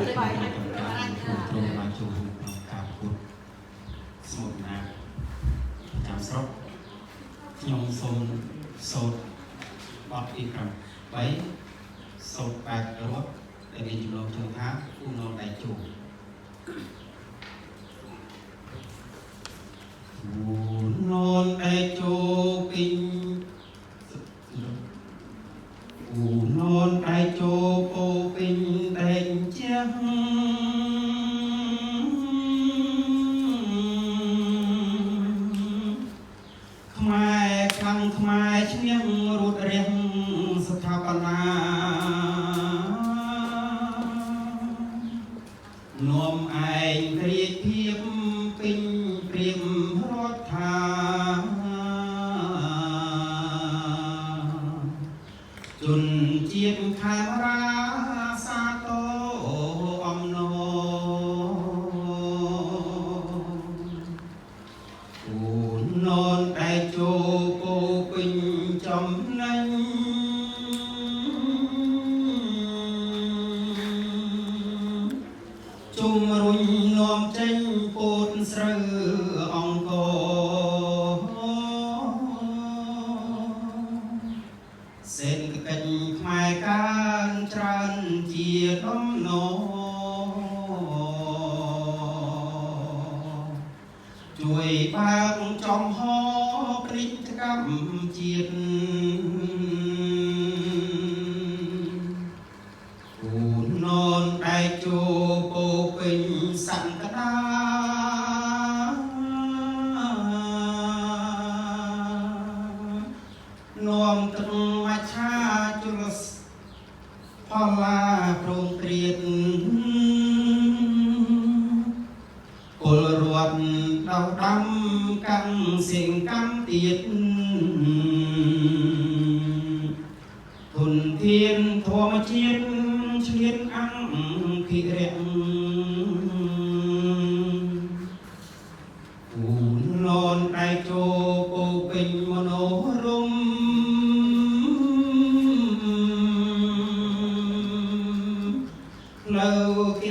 ตรงมาจูการพูดสมุดนะจำสรบยงทรงโซดบอดอีกครั้งไว้โซดแปดรถแต่มีจุดลงถึงท้าผู้นอนได้จูนอนได้จูปิงนอนได้จูโปปิงแต่งเจียงខ្មែរឈ្នះរត់រៀងស្ថាបនានាំឯងគ្រាចភាពពេញព្រៀមរដ្ឋាជនជាតិខេមរាសាទរអំណរននតែចូលពោពេញចំណេញជុំរុញនាំចេញពោតស្រូវអង្គសេនកិច្ចខ្មែរកានច្រើនជាដំណជួយបើកចំហព្រិចកម្មជាតិគូននតែចូលពោពេញសង្កដានាំទឹកមច្ឆាជលសផល្លាព្រមព្រៀតពលរដ្ឋដៅដាំកាន់សៀងកម្មទៀតទុនធានធម្មជាតិឆ្លៀតអង្គិរៈគូននតែចូលពោពេញមនោរម្យនៅគិ